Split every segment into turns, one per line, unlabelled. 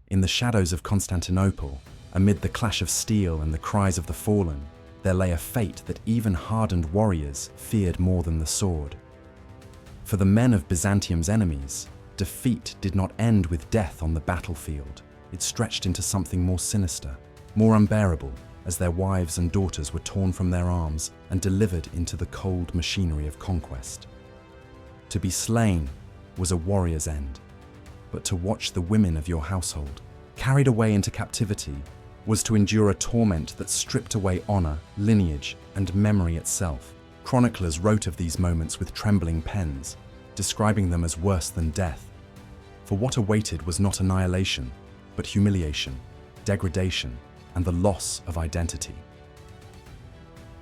In the shadows of Constantinople, amid the clash of steel and the cries of the fallen, there lay a fate that even hardened warriors feared more than the sword. For the men of Byzantium's enemies, defeat did not end with death on the battlefield. It stretched into something more sinister, more unbearable, as their wives and daughters were torn from their arms and delivered into the cold machinery of conquest. To be slain was a warrior's end, but to watch the women of your household carried away into captivity was to endure a torment that stripped away honor, lineage, and memory itself. Chroniclers wrote of these moments with trembling pens, describing them as worse than death. For what awaited was not annihilation, but humiliation, degradation, and the loss of identity.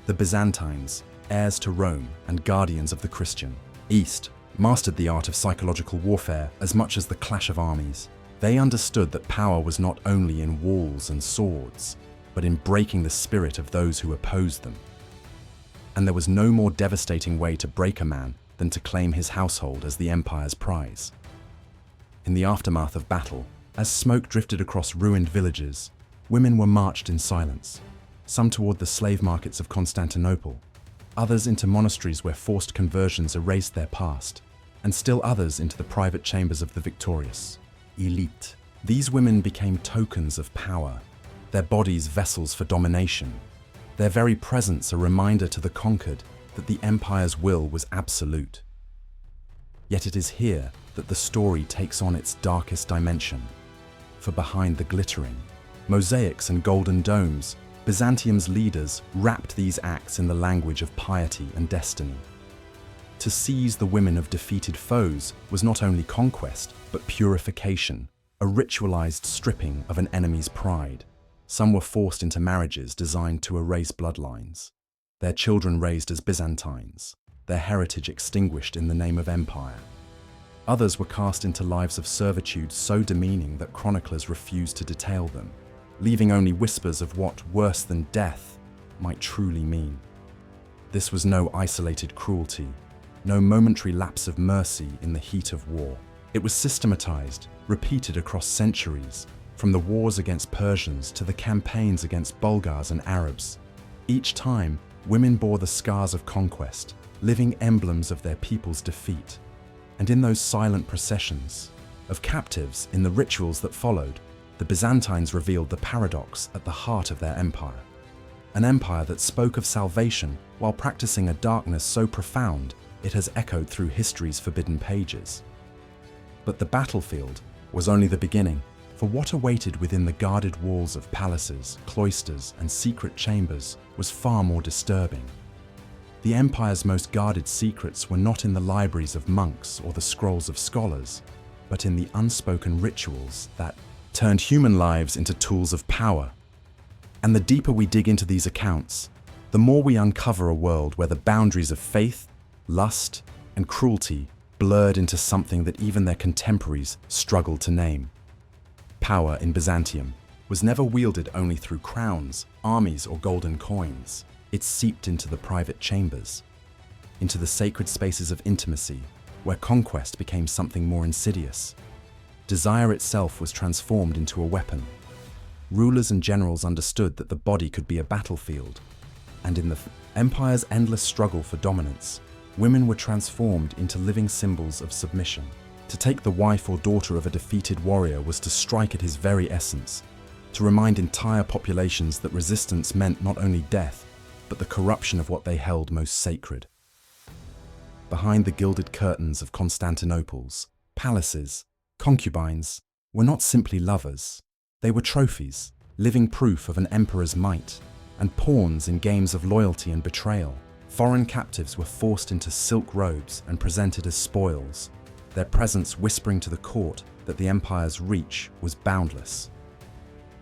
The Byzantines, heirs to Rome and guardians of the Christian East, mastered the art of psychological warfare as much as the clash of armies. They understood that power was not only in walls and swords, but in breaking the spirit of those who opposed them. And there was no more devastating way to break a man than to claim his household as the empire's prize. In the aftermath of battle, as smoke drifted across ruined villages, women were marched in silence, some toward the slave markets of Constantinople, others into monasteries where forced conversions erased their past, and still others into the private chambers of the victorious elite. These women became tokens of power, their bodies vessels for domination, their very presence a reminder to the conquered that the empire's will was absolute. Yet it is here that the story takes on its darkest dimension. For behind the glittering mosaics and golden domes, Byzantium's leaders wrapped these acts in the language of piety and destiny. To seize the women of defeated foes was not only conquest, but purification, a ritualized stripping of an enemy's pride. Some were forced into marriages designed to erase bloodlines, their children raised as Byzantines, their heritage extinguished in the name of empire. Others were cast into lives of servitude so demeaning that chroniclers refused to detail them, leaving only whispers of what worse than death might truly mean. This was no isolated cruelty, no momentary lapse of mercy in the heat of war. It was systematized, repeated across centuries, from the wars against Persians to the campaigns against Bulgars and Arabs. Each time, women bore the scars of conquest, living emblems of their people's defeat. And in those silent processions of captives, in the rituals that followed, the Byzantines revealed the paradox at the heart of their empire. An empire that spoke of salvation while practicing a darkness so profound it has echoed through history's forbidden pages. But the battlefield was only the beginning, for what awaited within the guarded walls of palaces, cloisters, and secret chambers was far more disturbing. The empire's most guarded secrets were not in the libraries of monks or the scrolls of scholars, but in the unspoken rituals that turned human lives into tools of power. And the deeper we dig into these accounts, the more we uncover a world where the boundaries of faith, lust, and cruelty blurred into something that even their contemporaries struggled to name. Power in Byzantium was never wielded only through crowns, armies, or golden coins. It seeped into the private chambers, into the sacred spaces of intimacy, where conquest became something more insidious. Desire itself was transformed into a weapon. Rulers and generals understood that the body could be a battlefield, and in the empire's endless struggle for dominance, women were transformed into living symbols of submission. To take the wife or daughter of a defeated warrior was to strike at his very essence, to remind entire populations that resistance meant not only death, but the corruption of what they held most sacred. Behind the gilded curtains of Constantinople's palaces, concubines were not simply lovers. They were trophies, living proof of an emperor's might, and pawns in games of loyalty and betrayal. Foreign captives were forced into silk robes and presented as spoils, their presence whispering to the court that the empire's reach was boundless.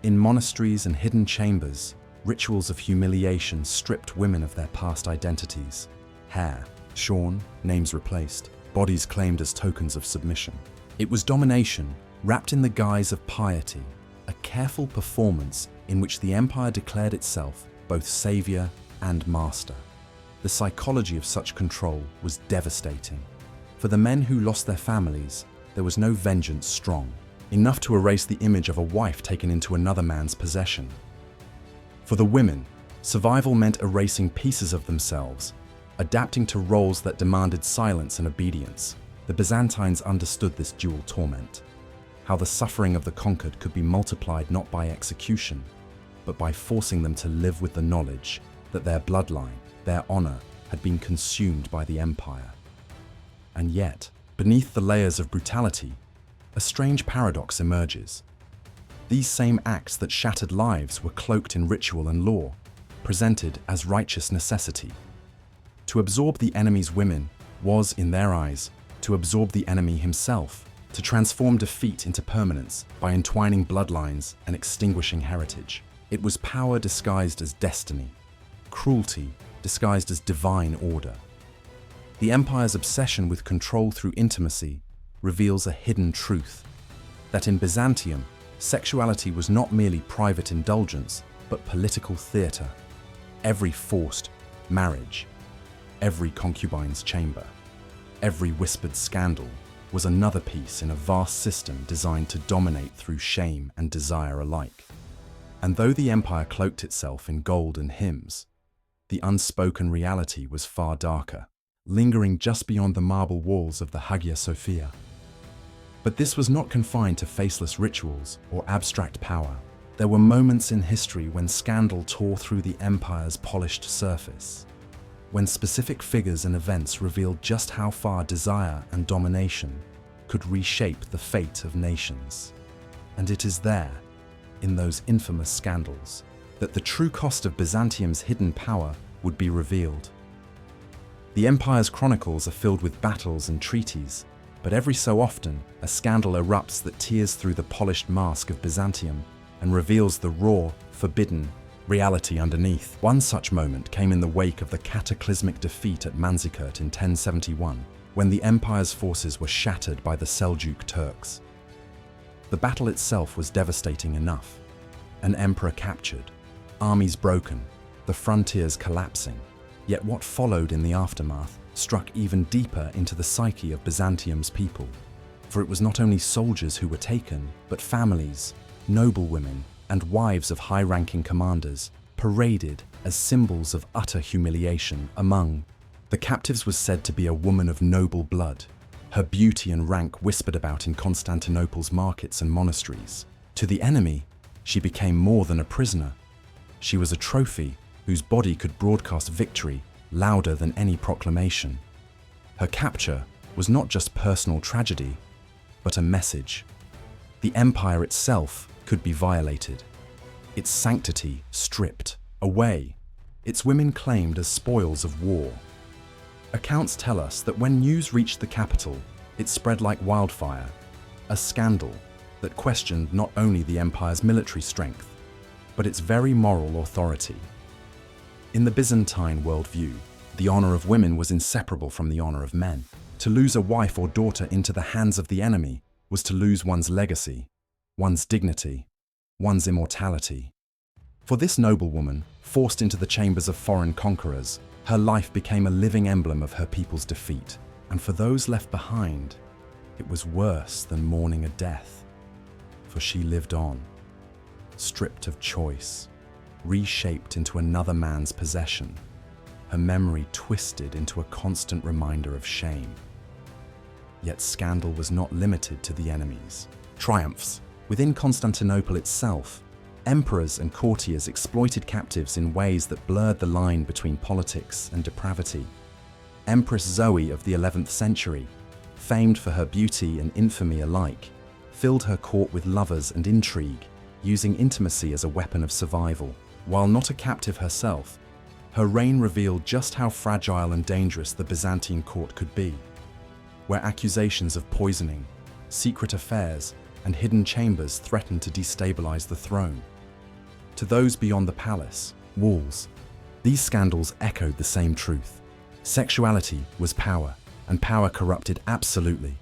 In monasteries and hidden chambers, rituals of humiliation stripped women of their past identities. Hair shorn, names replaced, bodies claimed as tokens of submission. It was domination wrapped in the guise of piety, a careful performance in which the empire declared itself both savior and master. The psychology of such control was devastating. For the men who lost their families, there was no vengeance strong. enough to erase the image of a wife taken into another man's possession. For the women, survival meant erasing pieces of themselves, adapting to roles that demanded silence and obedience. The Byzantines understood this dual torment, how the suffering of the conquered could be multiplied not by execution, but by forcing them to live with the knowledge that their bloodline, their honor, had been consumed by the empire. And yet, beneath the layers of brutality, a strange paradox emerges. These same acts that shattered lives were cloaked in ritual and law, presented as righteous necessity. To absorb the enemy's women was, in their eyes, to absorb the enemy himself, to transform defeat into permanence by entwining bloodlines and extinguishing heritage. It was power disguised as destiny, cruelty disguised as divine order. The empire's obsession with control through intimacy reveals a hidden truth, that in Byzantium, sexuality was not merely private indulgence, but political theatre. Every forced marriage, every concubine's chamber, every whispered scandal was another piece in a vast system designed to dominate through shame and desire alike. And though the empire cloaked itself in gold and hymns, the unspoken reality was far darker, lingering just beyond the marble walls of the Hagia Sophia. But this was not confined to faceless rituals or abstract power. There were moments in history when scandal tore through the empire's polished surface, when specific figures and events revealed just how far desire and domination could reshape the fate of nations. And it is there, in those infamous scandals, that the true cost of Byzantium's hidden power would be revealed. The empire's chronicles are filled with battles and treaties, but every so often, a scandal erupts that tears through the polished mask of Byzantium and reveals the raw, forbidden reality underneath. One such moment came in the wake of the cataclysmic defeat at Manzikert in 1071, when the empire's forces were shattered by the Seljuk Turks. The battle itself was devastating enough. An emperor captured, armies broken, the frontiers collapsing. Yet what followed in the aftermath struck even deeper into the psyche of Byzantium's people. For it was not only soldiers who were taken, but families, noblewomen, and wives of high-ranking commanders, paraded as symbols of utter humiliation among. The captives was said to be a woman of noble blood, her beauty and rank whispered about in Constantinople's markets and monasteries. To the enemy, she became more than a prisoner. She was a trophy whose body could broadcast victory louder than any proclamation. Her capture was not just personal tragedy, but a message. The empire itself could be violated, its sanctity stripped away, its women claimed as spoils of war. Accounts tell us that when news reached the capital, it spread like wildfire, a scandal that questioned not only the empire's military strength, but its very moral authority. In the Byzantine worldview, the honor of women was inseparable from the honor of men. To lose a wife or daughter into the hands of the enemy was to lose one's legacy, one's dignity, one's immortality. For this noblewoman, forced into the chambers of foreign conquerors, her life became a living emblem of her people's defeat. And for those left behind, it was worse than mourning a death. For she lived on, stripped of choice, reshaped into another man's possession, her memory twisted into a constant reminder of shame. Yet scandal was not limited to the enemy's triumphs. Within Constantinople itself, emperors and courtiers exploited captives in ways that blurred the line between politics and depravity. Empress Zoe of the 11th century, famed for her beauty and infamy alike, filled her court with lovers and intrigue, using intimacy as a weapon of survival. While not a captive herself, her reign revealed just how fragile and dangerous the Byzantine court could be, where accusations of poisoning, secret affairs, and hidden chambers threatened to destabilize the throne. To those beyond the palace walls, these scandals echoed the same truth. Sexuality was power, and power corrupted absolutely.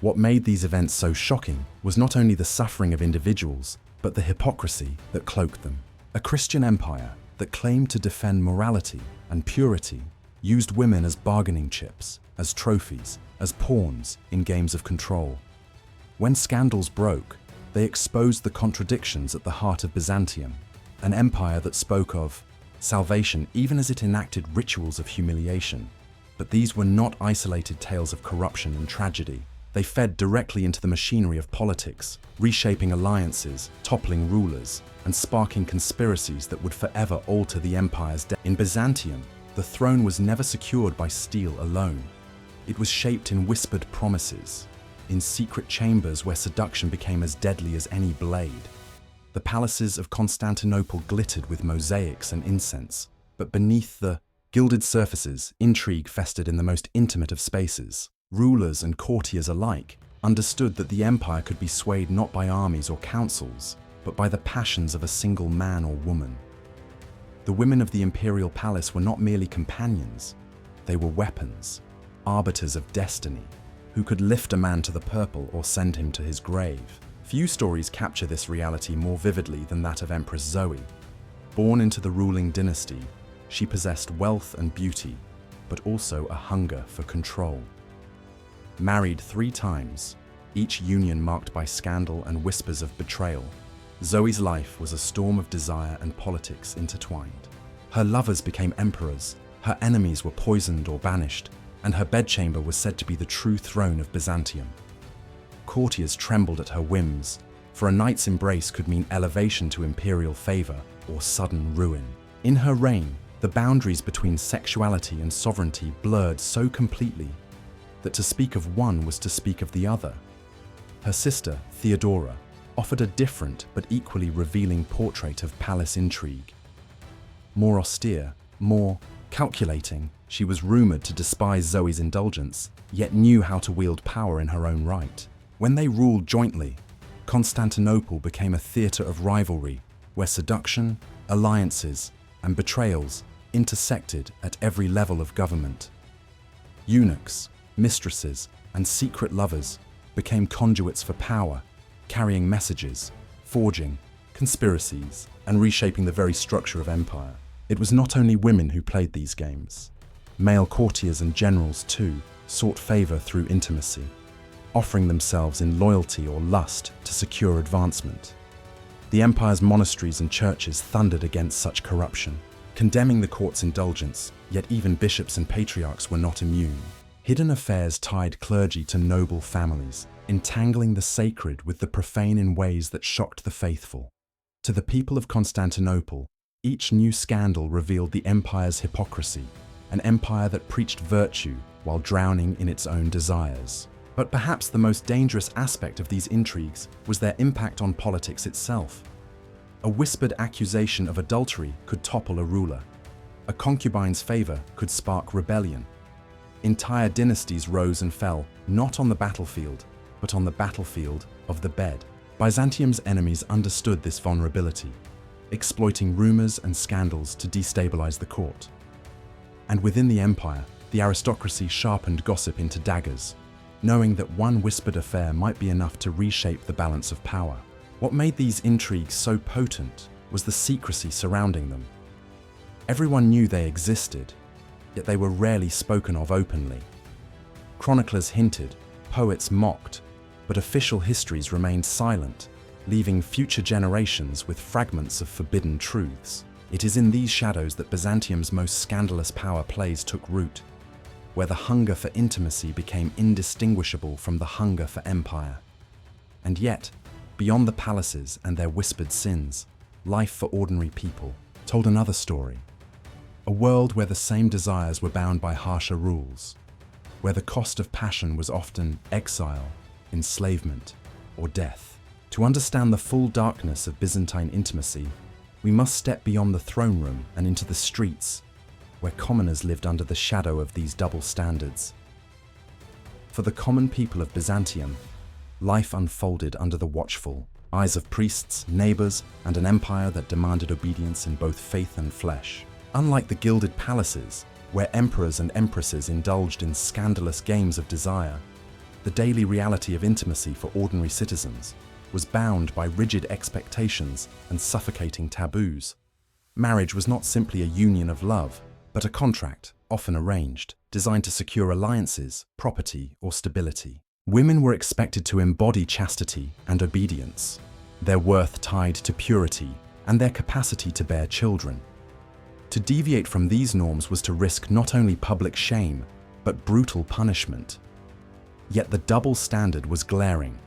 What made these events so shocking was not only the suffering of individuals, but the hypocrisy that cloaked them. A Christian empire that claimed to defend morality and purity used women as bargaining chips, as trophies, as pawns in games of control. When scandals broke, They exposed the contradictions at the heart of Byzantium, an empire that spoke of salvation even as it enacted rituals of humiliation. But these were not isolated tales of corruption and tragedy. They fed directly into the machinery of politics, reshaping alliances, toppling rulers, and sparking conspiracies that would forever alter the empire's destiny. In Byzantium, the throne was never secured by steel alone. It was shaped in whispered promises, in secret chambers where seduction became as deadly as any blade. The palaces of Constantinople glittered with mosaics and incense, but beneath the gilded surfaces, intrigue festered in the most intimate of spaces. Rulers and courtiers alike understood that the empire could be swayed not by armies or councils, but by the passions of a single man or woman. The women of the imperial palace were not merely companions, they were weapons, arbiters of destiny, who could lift a man to the purple or send him to his grave. Few stories capture this reality more vividly than that of Empress Zoe. Born into the ruling dynasty, she possessed wealth and beauty, but also a hunger for control. Married 3 times, each union marked by scandal and whispers of betrayal, Zoe's life was a storm of desire and politics intertwined. Her lovers became emperors, her enemies were poisoned or banished, and her bedchamber was said to be the true throne of Byzantium. Courtiers trembled at her whims, for a knight's embrace could mean elevation to imperial favor or sudden ruin. In her reign, the boundaries between sexuality and sovereignty blurred so completely that to speak of one was to speak of the other. Her sister, Theodora, offered a different but equally revealing portrait of palace intrigue. More austere, more calculating, she was rumored to despise Zoe's indulgence, yet knew how to wield power in her own right. When they ruled jointly, Constantinople became a theatre of rivalry where seduction, alliances, and betrayals intersected at every level of government. Eunuchs, mistresses, and secret lovers became conduits for power, carrying messages, forging conspiracies, and reshaping the very structure of empire. It was not only women who played these games. Male courtiers and generals, too, sought favor through intimacy, offering themselves in loyalty or lust to secure advancement. The empire's monasteries and churches thundered against such corruption, condemning the court's indulgence, yet even bishops and patriarchs were not immune. Hidden affairs tied clergy to noble families, entangling the sacred with the profane in ways that shocked the faithful. To the people of Constantinople, each new scandal revealed the empire's hypocrisy, an empire that preached virtue while drowning in its own desires. But perhaps the most dangerous aspect of these intrigues was their impact on politics itself. A whispered accusation of adultery could topple a ruler. A concubine's favor could spark rebellion. Entire dynasties rose and fell, not on the battlefield, but on the battlefield of the bed. Byzantium's enemies understood this vulnerability, exploiting rumors and scandals to destabilize the court. And within the empire, the aristocracy sharpened gossip into daggers, knowing that one whispered affair might be enough to reshape the balance of power. What made these intrigues so potent was the secrecy surrounding them. Everyone knew they existed, yet they were rarely spoken of openly. Chroniclers hinted, poets mocked, but official histories remained silent, leaving future generations with fragments of forbidden truths. It is in these shadows that Byzantium's most scandalous power plays took root, where the hunger for intimacy became indistinguishable from the hunger for empire. And yet, beyond the palaces and their whispered sins, life for ordinary people told another story. A world where the same desires were bound by harsher rules, where the cost of passion was often exile, enslavement, or death. To understand the full darkness of Byzantine intimacy, we must step beyond the throne room and into the streets, where commoners lived under the shadow of these double standards. For the common people of Byzantium, life unfolded under the watchful eyes of priests, neighbors, and an empire that demanded obedience in both faith and flesh. Unlike the gilded palaces, where emperors and empresses indulged in scandalous games of desire, the daily reality of intimacy for ordinary citizens was bound by rigid expectations and suffocating taboos. Marriage was not simply a union of love, but a contract, often arranged, designed to secure alliances, property, or stability. Women were expected to embody chastity and obedience, their worth tied to purity and their capacity to bear children. To deviate from these norms was to risk not only public shame, but brutal punishment. Yet the double standard was glaring.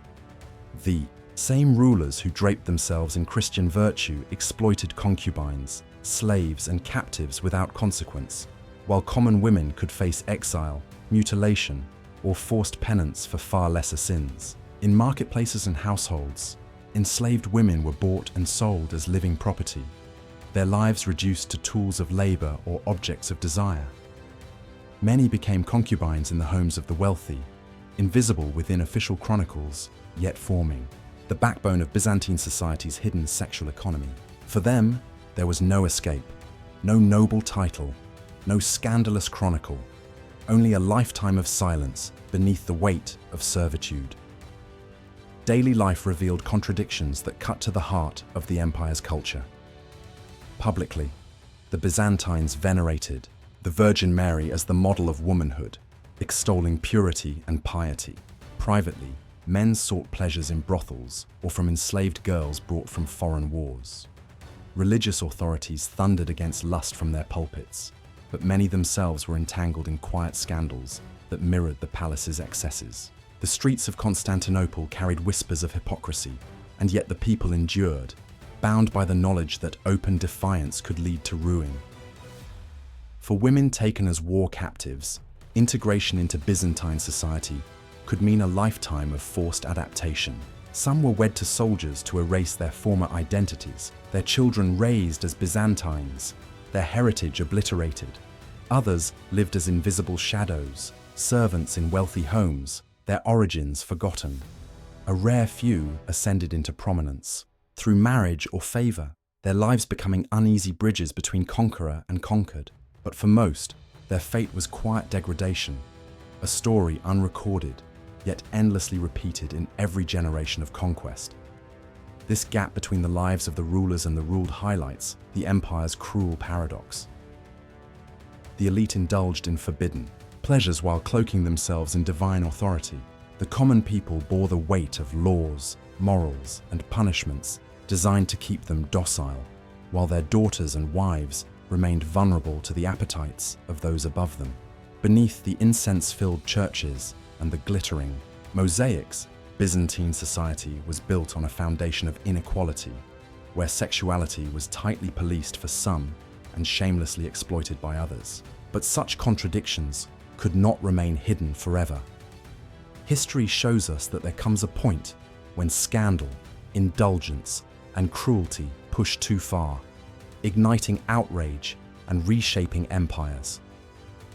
The same rulers who draped themselves in Christian virtue exploited concubines, slaves, and captives without consequence, while common women could face exile, mutilation, or forced penance for far lesser sins. In marketplaces and households, enslaved women were bought and sold as living property, their lives reduced to tools of labor or objects of desire. Many became concubines in the homes of the wealthy, invisible within official chronicles, yet forming the backbone of Byzantine society's hidden sexual economy. For them, there was no escape, no noble title, no scandalous chronicle, only a lifetime of silence beneath the weight of servitude. Daily life revealed contradictions that cut to the heart of the empire's culture. Publicly, the Byzantines venerated the Virgin Mary as the model of womanhood, extolling purity and piety. Privately, men sought pleasures in brothels or from enslaved girls brought from foreign wars. Religious authorities thundered against lust from their pulpits, but many themselves were entangled in quiet scandals that mirrored the palace's excesses. The streets of Constantinople carried whispers of hypocrisy, and yet the people endured, bound by the knowledge that open defiance could lead to ruin. For women taken as war captives, integration into Byzantine society could mean a lifetime of forced adaptation. Some were wed to soldiers to erase their former identities, their children raised as Byzantines, their heritage obliterated. Others lived as invisible shadows, servants in wealthy homes, their origins forgotten. A rare few ascended into prominence, through marriage or favor, their lives becoming uneasy bridges between conqueror and conquered. But for most, their fate was quiet degradation, a story unrecorded, yet endlessly repeated in every generation of conquest. This gap between the lives of the rulers and the ruled highlights the empire's cruel paradox. The elite indulged in forbidden pleasures while cloaking themselves in divine authority. The common people bore the weight of laws, morals, and punishments designed to keep them docile, while their daughters and wives remained vulnerable to the appetites of those above them. Beneath the incense-filled churches and the glittering mosaics, Byzantine society was built on a foundation of inequality, where sexuality was tightly policed for some and shamelessly exploited by others. But such contradictions could not remain hidden forever. History shows us that there comes a point when scandal, indulgence, and cruelty push too far, igniting outrage and reshaping empires.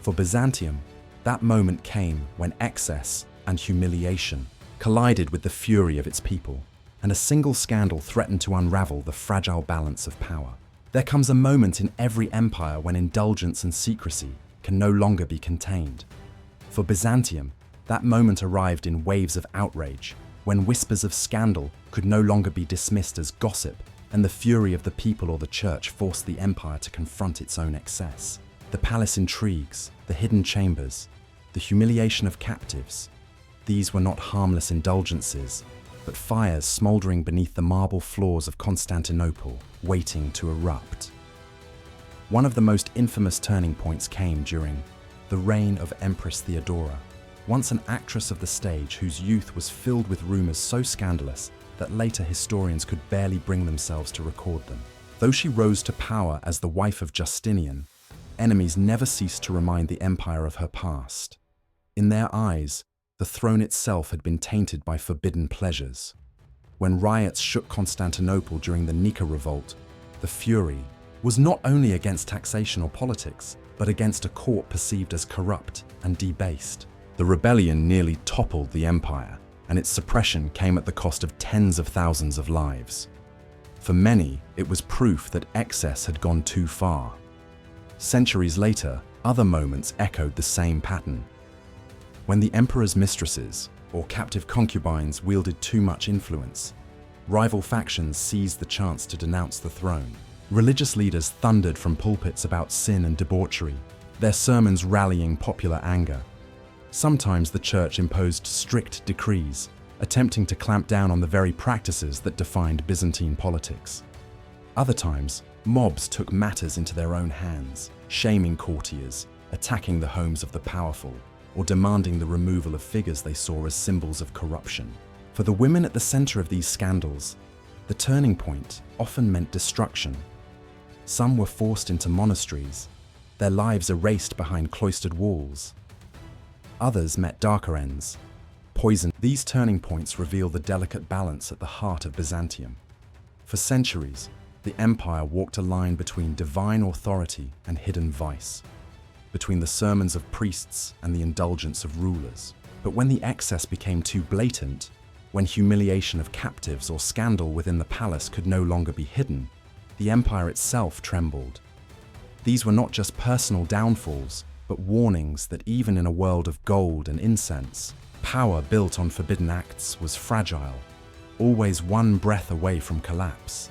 For Byzantium, that moment came when excess and humiliation collided with the fury of its people, and a single scandal threatened to unravel the fragile balance of power. There comes a moment in every empire when indulgence and secrecy can no longer be contained. For Byzantium, that moment arrived in waves of outrage, when whispers of scandal could no longer be dismissed as gossip, and the fury of the people or the church forced the empire to confront its own excess. The palace intrigues, the hidden chambers, the humiliation of captives. These were not harmless indulgences, but fires smouldering beneath the marble floors of Constantinople, waiting to erupt. One of the most infamous turning points came during the reign of Empress Theodora, once an actress of the stage whose youth was filled with rumors so scandalous that later historians could barely bring themselves to record them. Though she rose to power as the wife of Justinian, enemies never ceased to remind the empire of her past. In their eyes, the throne itself had been tainted by forbidden pleasures. When riots shook Constantinople during the Nika Revolt, the fury was not only against taxation or politics, but against a court perceived as corrupt and debased. The rebellion nearly toppled the empire, and its suppression came at the cost of tens of thousands of lives. For many, it was proof that excess had gone too far. Centuries later, other moments echoed the same pattern. When the emperor's mistresses, or captive concubines, wielded too much influence, rival factions seized the chance to denounce the throne. Religious leaders thundered from pulpits about sin and debauchery, their sermons rallying popular anger. Sometimes the church imposed strict decrees, attempting to clamp down on the very practices that defined Byzantine politics. Other times, mobs took matters into their own hands, shaming courtiers, attacking the homes of the powerful, or demanding the removal of figures they saw as symbols of corruption. For the women at the center of these scandals, the turning point often meant destruction. Some were forced into monasteries, their lives erased behind cloistered walls. Others met darker ends, poison. These turning points reveal the delicate balance at the heart of Byzantium. For centuries, the empire walked a line between divine authority and hidden vice, between the sermons of priests and the indulgence of rulers. But when the excess became too blatant, when humiliation of captives or scandal within the palace could no longer be hidden, the empire itself trembled. These were not just personal downfalls, but warnings that even in a world of gold and incense, power built on forbidden acts was fragile, always one breath away from collapse.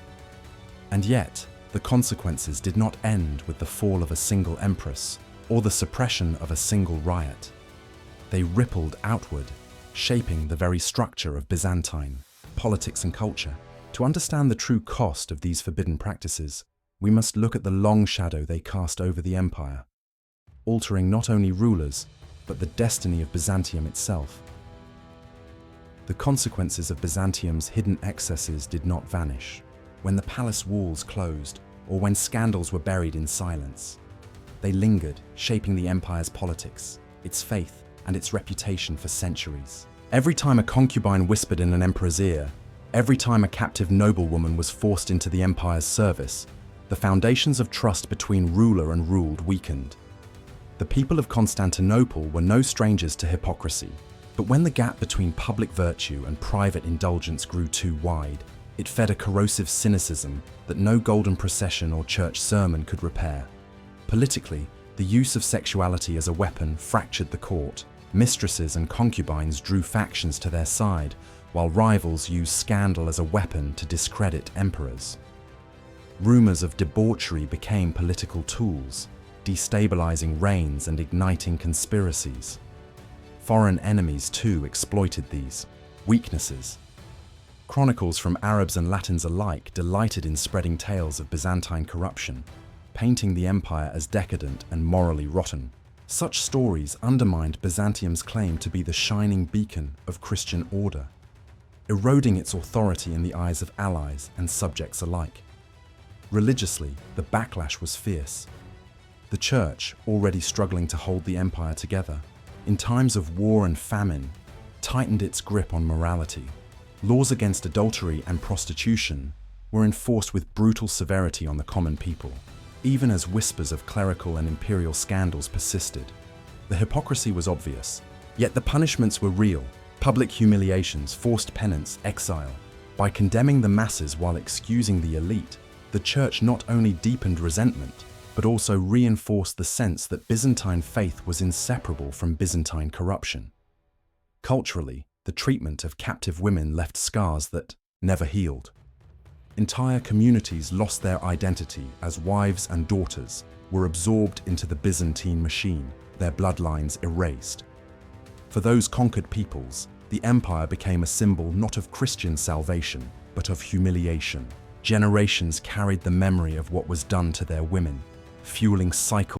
And yet, the consequences did not end with the fall of a single empress or the suppression of a single riot. They rippled outward, shaping the very structure of Byzantine politics and culture. To understand the true cost of these forbidden practices, we must look at the long shadow they cast over the empire, altering not only rulers, but the destiny of Byzantium itself. The consequences of Byzantium's hidden excesses did not vanish when the palace walls closed or when scandals were buried in silence. They lingered, shaping the empire's politics, its faith, and its reputation for centuries. Every time a concubine whispered in an emperor's ear, every time a captive noblewoman was forced into the empire's service, the foundations of trust between ruler and ruled weakened. The people of Constantinople were no strangers to hypocrisy, but when the gap between public virtue and private indulgence grew too wide, it fed a corrosive cynicism that no golden procession or church sermon could repair. Politically, the use of sexuality as a weapon fractured the court. Mistresses and concubines drew factions to their side, while rivals used scandal as a weapon to discredit emperors. Rumors of debauchery became political tools, destabilizing reigns and igniting conspiracies. Foreign enemies too exploited these weaknesses. Chronicles from Arabs and Latins alike delighted in spreading tales of Byzantine corruption, painting the empire as decadent and morally rotten. Such stories undermined Byzantium's claim to be the shining beacon of Christian order, eroding its authority in the eyes of allies and subjects alike. Religiously, the backlash was fierce. The church, already struggling to hold the empire together, in times of war and famine, tightened its grip on morality. Laws against adultery and prostitution were enforced with brutal severity on the common people, even as whispers of clerical and imperial scandals persisted. The hypocrisy was obvious, yet the punishments were real: public humiliations, forced penance, exile. By condemning the masses while excusing the elite, the church not only deepened resentment, but also reinforced the sense that Byzantine faith was inseparable from Byzantine corruption. Culturally, the treatment of captive women left scars that never healed. Entire communities lost their identity as wives and daughters were absorbed into the Byzantine machine, their bloodlines erased. For those conquered peoples, the empire became a symbol not of Christian salvation, but of humiliation. Generations carried the memory of what was done to their women, fueling cycles